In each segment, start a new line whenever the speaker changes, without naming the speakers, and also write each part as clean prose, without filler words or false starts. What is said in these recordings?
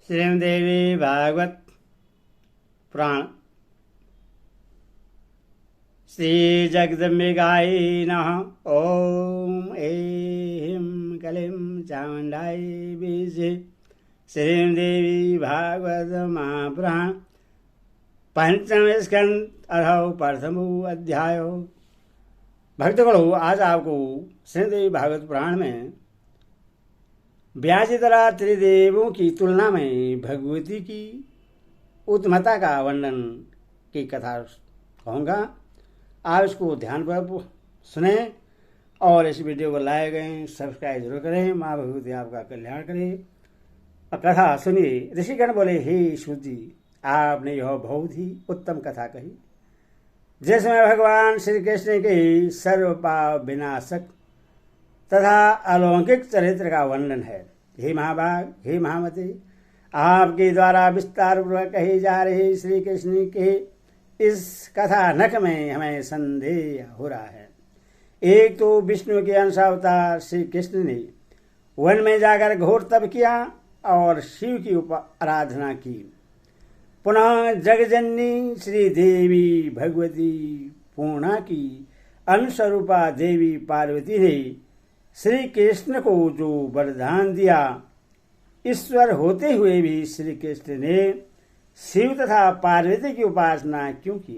श्रीमद्देवी भागवत पुराण। श्री जगदम्बिकाय नमः। ओम ऐं कलिं चामुण्डाय विद्महे। श्रीमद्देवी भागवत महापुराण पंचम स्कंद अथवा प्रथमो अध्याय। भक्तगणों, आज आपको श्रीमद्देवी भागवत पुराण में व्यासतरा त्रिदेवों की तुलना में भगवती की उत्तमता का वर्णन की कथा कहूँगा। आप इसको ध्यानपूर्वक सुने और इस वीडियो को लाइक करें, सब्सक्राइब जरूर करें। माँ भगवती आपका कल्याण करे। और कथा सुनिए। ऋषिगण बोले, हे सूत जी, आपने यह बहुत ही उत्तम कथा कही, जिसमें भगवान श्री कृष्ण के सर्व पाप विनाशक तथा अलौकिक चरित्र का वर्णन है। हे महाभाग, हे महामती, आपके द्वारा विस्तार पूर्वक कही जा रही श्री कृष्ण के इस कथानक में हमें संदेह हो रहा है। एक तो विष्णु के अंश अवतार श्री कृष्ण ने वन में जाकर घोर तप किया और शिव की आराधना की। पुनः जगजननी श्री देवी भगवती पूर्णा की अंशरूपा देवी पार्वती ने श्री कृष्ण को जो वरदान दिया, ईश्वर होते हुए भी श्री कृष्ण ने शिव तथा पार्वती की उपासना क्यों की?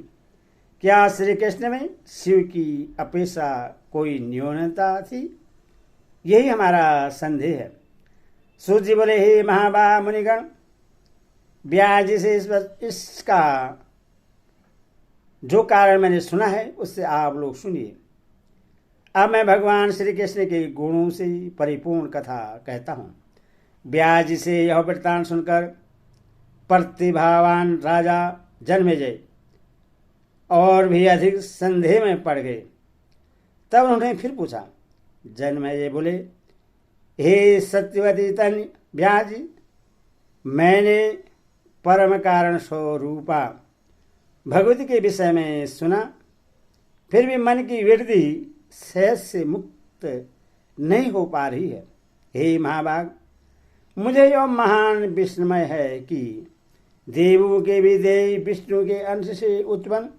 क्या श्री कृष्ण में शिव की अपेक्षा कोई न्यूनता थी? यही हमारा संदेह है। सूत जी बोले, हे महाबा मुनिगण, व्यास जी से इसका जो कारण मैंने सुना है उससे आप लोग सुनिए। अब मैं भगवान श्री कृष्ण के गुणों से परिपूर्ण कथा कहता हूँ। व्यास जी से यह वृत्तांत सुनकर प्रतिभावान राजा जन्मेजय और भी अधिक संदेह में पड़ गए। तब उन्होंने फिर पूछा। जन्मेजय बोले, हे सत्यवती तन्य व्यास जी, मैंने परम कारण स्वरूपा भगवती के विषय में सुना, फिर भी मन की वृत्ति सहज से मुक्त नहीं हो पा रही है। हे महाभाग, मुझे यह महान विस्मय है कि देवों के भी देव विष्णु के अंश से उत्पन्न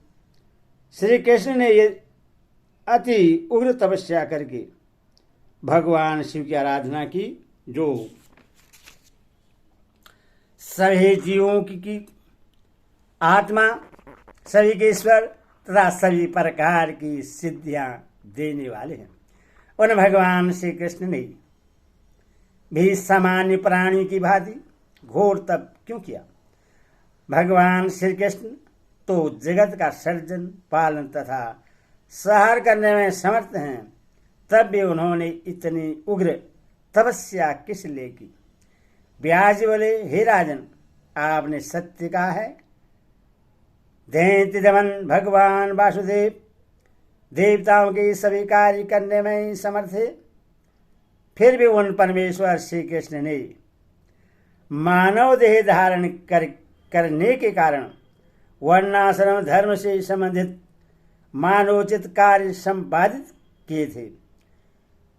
श्री कृष्ण ने ये अति उग्र तपस्या करके भगवान शिव की आराधना की, जो सभी जीवों की आत्मा, सभी के ईश्वर तथा सभी प्रकार की सिद्धियां देने वाले हैं। उन भगवान श्री कृष्ण ने भी सामान्य प्राणी की भांति घोर तप क्यों किया? भगवान श्री कृष्ण तो जगत का सर्जन, पालन तथा संहार करने में समर्थ हैं, तब भी उन्होंने इतनी उग्र तपस्या किस लिए की? व्यास जी बोले, हे राजन, आपने सत्य कहा है। दैत्य दमन भगवान वासुदेव देवताओं के सभी कार्य करने में समर्थ है, फिर भी उन परमेश्वर श्री कृष्ण ने मानव देह धारण करने के कारण वर्णाश्रम धर्म से संबंधित मानवोचित कार्य संपादित किए थे।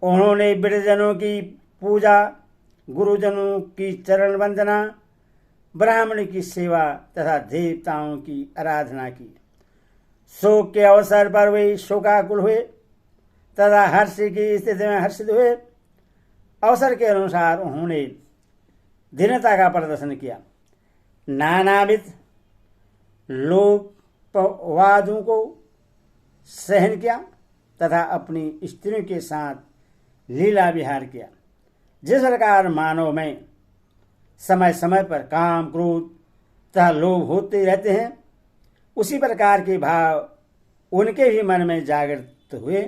उन्होंने वृद्धजनों की पूजा, गुरुजनों की चरण वंदना, ब्राह्मण की सेवा तथा देवताओं की आराधना की। शोक के अवसर पर वे शोकाकुल हुए तथा हर्ष की स्थिति में हर्षित हुए। अवसर के अनुसार उन्होंने दीनता का प्रदर्शन किया, नानाविध लोकवादों को सहन किया तथा अपनी स्त्रियों के साथ लीला विहार किया। जिस प्रकार मानव में समय समय पर काम, क्रोध तथा लोभ होते रहते हैं, उसी प्रकार के भाव उनके भी मन में जागृत हुए,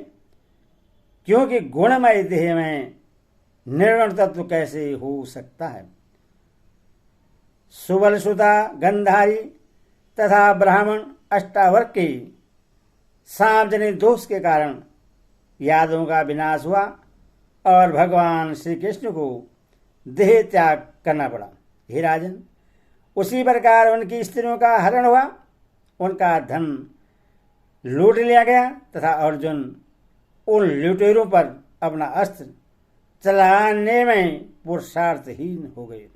क्योंकि गुणमय देह में निर्गुण तत्व कैसे हो सकता है? सुबल सुता गंधारी तथा ब्राह्मण अष्टावर्ग के सार्वजनिक दोष के कारण यादवों का विनाश हुआ और भगवान श्री कृष्ण को देह त्याग करना पड़ा। हे राजन, उसी प्रकार उनकी स्त्रियों का हरण हुआ, उनका धन लूट लिया गया तथा अर्जुन उन लुटेरों पर अपना अस्त्र चलाने में पुरुषार्थहीन हो गए।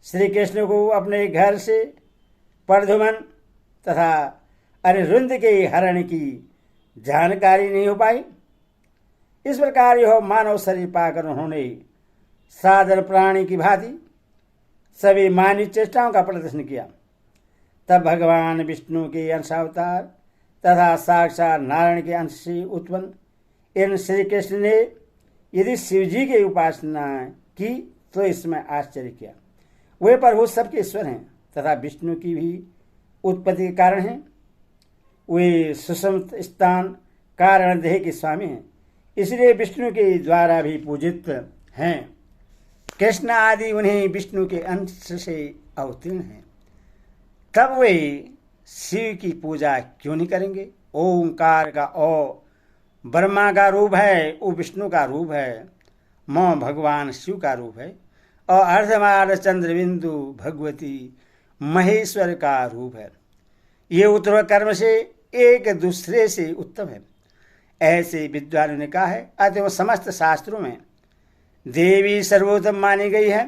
श्री कृष्ण को अपने घर से प्रद्युम्न तथा अनिरुद्ध के हरण की जानकारी नहीं हो पाई। इस प्रकार यह मानव शरीर पाकर उन्होंने साधारण प्राणी की भांति सभी मानवीय चेष्टाओं का प्रदर्शन किया। तब भगवान विष्णु के अंशावतार तथा साक्षात नारायण के अंश से उत्पन्न इन श्री कृष्ण ने यदि शिव जी की उपासना की तो इसमें आश्चर्य किया। वे प्रभु सबके ईश्वर हैं तथा विष्णु की भी उत्पत्ति के कारण हैं। वे सुषुप्त स्थान कारण देह के स्वामी हैं, इसलिए विष्णु के द्वारा भी पूजित हैं। कृष्ण आदि उन्हीं विष्णु के अंश से अवतीर्ण हैं। तब वे शिव की पूजा क्यों नहीं करेंगे? ओंकार का ओ ब्रह्मा का रूप है, वो विष्णु का रूप है, म भगवान शिव का रूप है और अर्धमाल चंद्रबिंदु भगवती महेश्वर का रूप है। ये उत्तर कर्म से एक दूसरे से उत्तम है, ऐसे विद्वानों ने कहा है। अतः समस्त शास्त्रों में देवी सर्वोत्तम मानी गई है।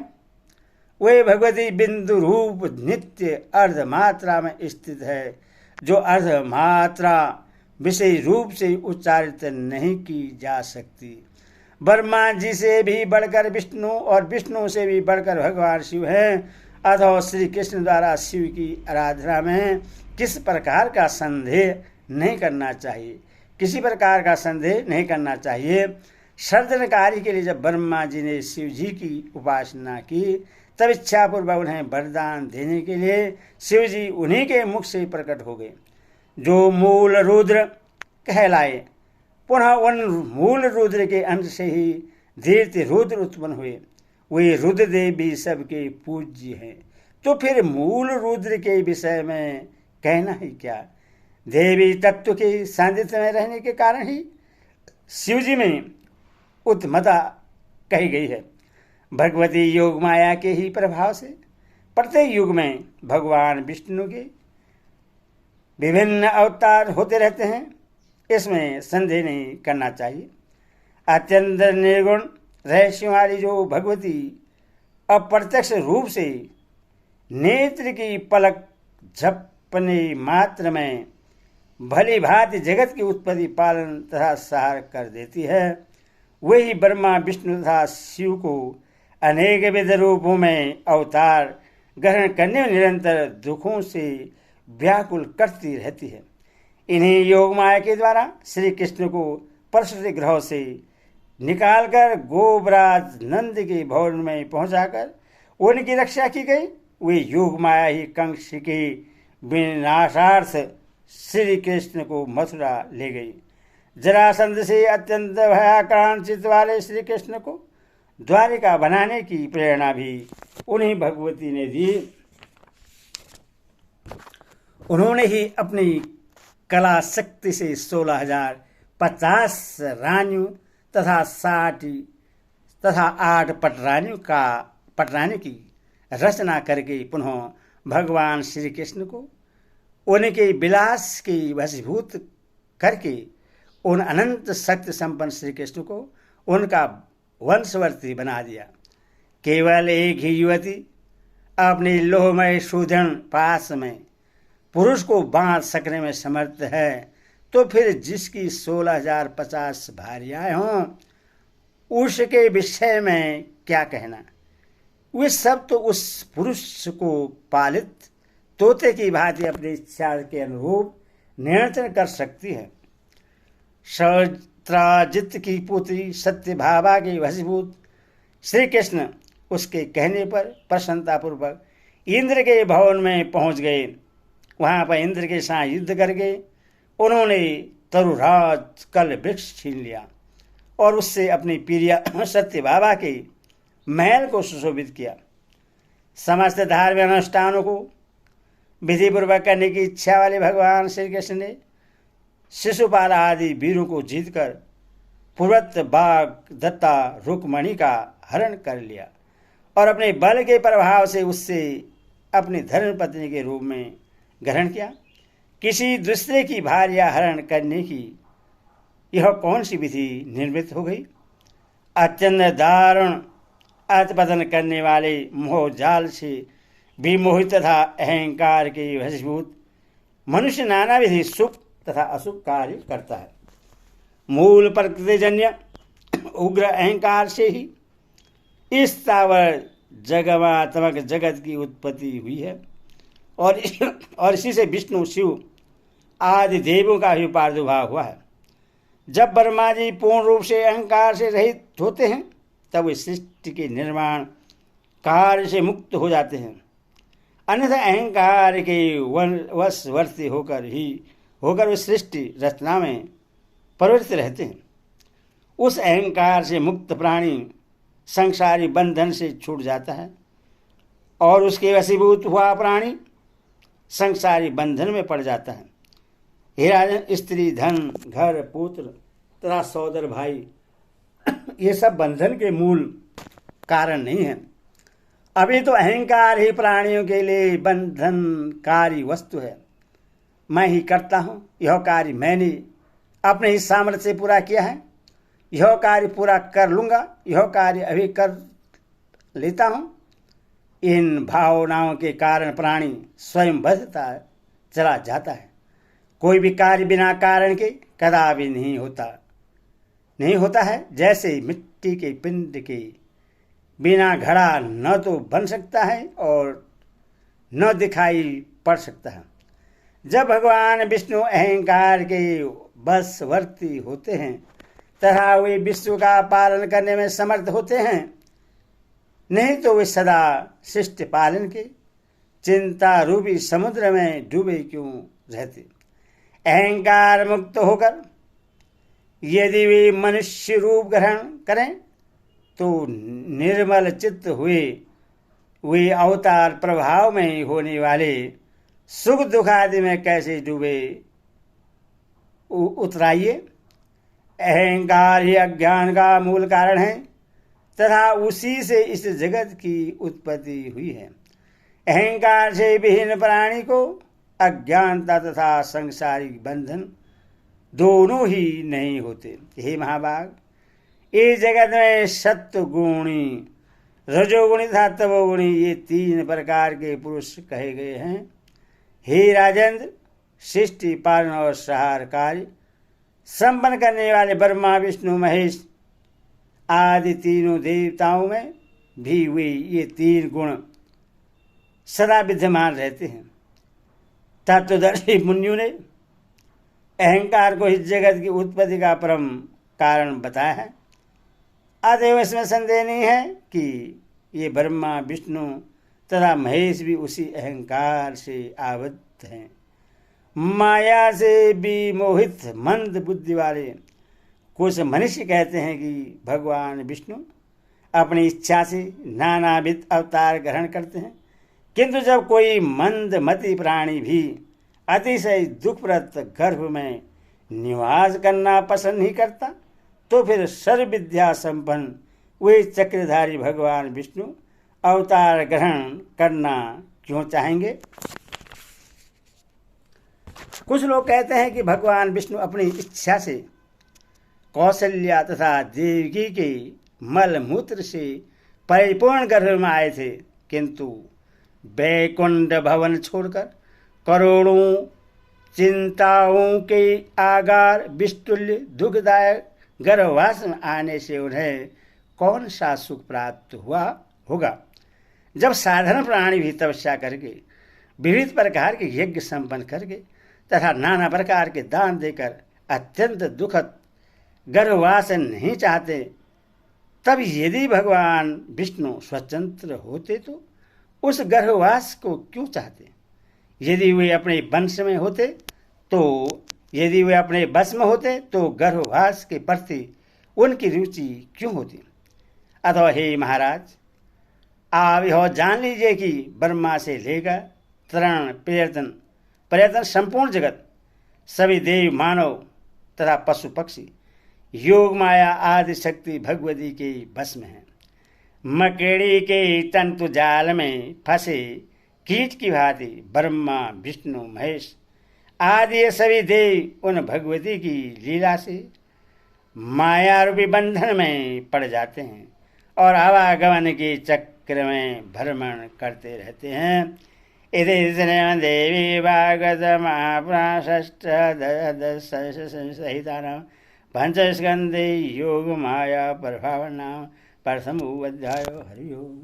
वे भगवती बिंदु रूप नित्य अर्धमात्रा में स्थित है, जो अर्धमात्रा विषय रूप से उच्चारित नहीं की जा सकती। ब्रह्मा जी से भी बढ़कर विष्णु और विष्णु से भी बढ़कर भगवान शिव हैं। अतः श्री कृष्ण द्वारा शिव की आराधना में किस प्रकार का संदेह नहीं करना चाहिए, किसी प्रकार का संदेह नहीं करना चाहिए। सर्जन कार्य के लिए जब ब्रह्मा जी ने शिव जी की उपासना की, तब इच्छापूर्वक उन्हें वरदान देने के लिए शिव जी उन्हीं के मुख से प्रकट हो गए, जो मूल रुद्र कहलाए। पुनः उन मूल रुद्र के अंश से ही धीर्ति रुद्र उत्पन्न हुए। वे रुद्र देवी सबके पूज्य हैं। तो फिर मूल रुद्र के विषय में कहना ही क्या? देवी तत्व के सान्निध्य में रहने के कारण ही शिव जी में उत्तमता कही गई है। भगवती योग माया के ही प्रभाव से प्रत्येक युग में भगवान विष्णु के विभिन्न अवतार होते रहते हैं, इसमें संदेह नहीं करना चाहिए। अत्यंत निर्गुण रहस्यों वाली जो भगवती अप्रत्यक्ष रूप से नेत्र की पलक झपकने मात्र में भली भांति जगत की उत्पत्ति पालन तथा सहार कर देती है, वही ब्रह्मा विष्णु तथा शिव को अनेक विध रूपों में अवतार ग्रहण करने में निरंतर दुखों से व्याकुल करती रहती है। इन्हीं योग माया के द्वारा श्री कृष्ण को प्रसूति गृह से निकालकर गोबराज नंद के भवन में पहुंचाकर उनकी रक्षा की गई। वे योग माया ही कंस के विनाशार्थ श्री कृष्ण को मथुरा ले गई। जरासंध से अत्यंत भयाक्रांत वाले श्री कृष्ण को द्वारिका बनाने की प्रेरणा भी उन्हीं भगवती ने दी। उन्होंने ही अपनी कला शक्ति से 16,050 रानियों तथा 60 तथा 8 पटरानी की रचना करके पुनः भगवान श्री कृष्ण को उनके विलास की वशीभूत करके उन अनंत शक्ति संपन्न श्री कृष्ण को उनका वंशवर्ती बना दिया। केवल एक ही युवती अपने लोहमय शूधन पास में पुरुष को बांध सकने में समर्थ है, तो फिर जिसकी 16,050 भार्याएं हों उसके विषय में क्या कहना। वे सब तो उस पुरुष को पालित तोते की भांति अपनी इच्छा के अनुरूप नियंत्रण कर सकती है। सत्राजित की पुत्री सत्यभामा के वशीभूत श्री कृष्ण उसके कहने पर प्रसन्नतापूर्वक इंद्र के भवन में पहुंच गए। वहां पर इंद्र के साथ युद्ध करके उन्होंने तरुराज कल वृक्ष छीन लिया और उससे अपनी प्रिया सत्यभामा के महल को सुशोभित किया। समस्त धार्मिक अनुष्ठानों को विधिपूर्वक करने की इच्छा वाले भगवान श्री कृष्ण ने शिशुपाल आदि वीरों को जीतकर पूर्वत बाघ दत्ता रुक्मणी का हरण कर लिया और अपने बल के प्रभाव से उससे अपनी धर्मपत्नी के रूप में ग्रहण किया। किसी दूसरे की भार्या हरण करने की यह कौन सी विधि निर्मित हो गई? अत्यंत दारुण अतपतन करने वाले मोह जाल से विमोहित तथा अहंकार के वशीभूत मनुष्य नाना विधि शुभ तथा अशुभ कार्य करता है। मूल प्रकृतिजन्य उग्र अहंकार से ही इस स्थावर जगमात्मक जगत की उत्पत्ति हुई है और इसी से विष्णु शिव आदि देवों का भी प्रादुर्भाव हुआ है। जब ब्रह्मा जी पूर्ण रूप से अहंकार से रहित होते हैं तब वे सृष्टि के निर्माण कार्य से मुक्त हो जाते हैं, अन्यथा अहंकार के वशवर्ती होकर वे सृष्टि रचना में प्रवृत्त रहते हैं। उस अहंकार से मुक्त प्राणी संसारी बंधन से छूट जाता है और उसके वशीभूत हुआ प्राणी संसारी बंधन में पड़ जाता है। हे राजन, स्त्री, धन, घर, पुत्र तथा सोदर भाई ये सब बंधन के मूल कारण नहीं है। अभी तो अहंकार ही प्राणियों के लिए बंधनकारी वस्तु है। मैं ही करता हूँ, यह कार्य मैंने अपने ही सामर्थ्य से पूरा किया है, यह कार्य पूरा कर लूँगा, यह कार्य अभी कर लेता हूँ। इन भावनाओं के कारण प्राणी स्वयं बद्धता चला जाता है। कोई भी कार्य बिना कारण के कदापि नहीं होता है। जैसे मिट्टी के पिंड के बिना घड़ा न तो बन सकता है और न दिखाई पड़ सकता है। जब भगवान विष्णु अहंकार के बशवर्ती होते हैं तथा वे विश्व का पालन करने में समर्थ होते हैं, नहीं तो वे सदा शिष्ट पालन के चिंता रूपी समुद्र में डूबे क्यों रहते। अहंकार मुक्त होकर यदि वे मनुष्य रूप ग्रहण करें तो निर्मल चित्त हुए वे अवतार प्रभाव में होने वाले सुख दुख आदि में कैसे डूबे उतराइए। अहंकार ही अज्ञान का मूल कारण है तथा उसी से इस जगत की उत्पत्ति हुई है। अहंकार से विहीन प्राणी को अज्ञानता तथा संसारिक बंधन दोनों ही नहीं होते। हे महाभाग, इस जगत में सत्वगुणी, रजोगुणी तथा तमोगुणी ये 3 प्रकार के पुरुष कहे गए हैं। हे राजेंद्र, सृष्टि पालन और संहार कार्य संपन्न करने वाले ब्रह्मा विष्णु महेश आदि तीनों देवताओं में भी वे ये 3 गुण सदा विद्यमान रहते हैं। तत्वदर्शी मुनियों ने अहंकार को इस जगत की उत्पत्ति का परम कारण बताया है। अतएव इसमें संदेह नहीं है कि ये ब्रह्मा विष्णु तथा महेश भी उसी अहंकार से आबद्ध हैं। माया से विमोहित मंद बुद्धि वाले कुछ मनुष्य कहते हैं कि भगवान विष्णु अपनी इच्छा से नानाविध अवतार ग्रहण करते हैं, किंतु जब कोई मंदमती प्राणी भी अतिशय दुखप्रद गर्भ में निवास करना पसंद नहीं करता तो फिर सर्व विद्या संपन्न वे चक्रधारी भगवान विष्णु अवतार ग्रहण करना क्यों चाहेंगे। कुछ लोग कहते हैं कि भगवान विष्णु अपनी इच्छा से कौशल्या तथा देवकी के मल मूत्र से परिपूर्ण गर्भ में आए थे, किंतु वैकुंठ भवन छोड़कर करोड़ों चिंताओं के आगार विस्तुल्य दुखदायक गर्भवास में आने से उन्हें कौन सा सुख प्राप्त हुआ होगा। जब साधारण प्राणी भी तपस्या करके विविध प्रकार के यज्ञ संपन्न करके तथा नाना प्रकार के दान देकर अत्यंत दुखद गर्भवास नहीं चाहते, तब यदि भगवान विष्णु स्वतंत्र होते तो उस गर्भवास को क्यों चाहते। यदि वे अपने वंश में होते यदि वे अपने बस में होते तो गर्भवास के प्रति उनकी रुचि क्यों होती। अतः हे महाराज, आप यह जान लीजिए कि ब्रह्मा से लेकर तरण पर्यटन संपूर्ण जगत, सभी देव मानव तथा पशु पक्षी योग माया आदि शक्ति भगवती के बस में है। मकेड़ी के तंतु जाल में फंसे कीट की भांति ब्रह्मा विष्णु महेश आदि ये सभी देव उन भगवती की लीला से माया रूपी बंधन में पड़ जाते हैं और आवागमन के चक्र में भ्रमण करते रहते हैं। इति श्रीमद्देवी भागवत महापुराण पंचस्कंदे योग माया प्रभावनाम प्रथमो अध्यायो। हरि ओम।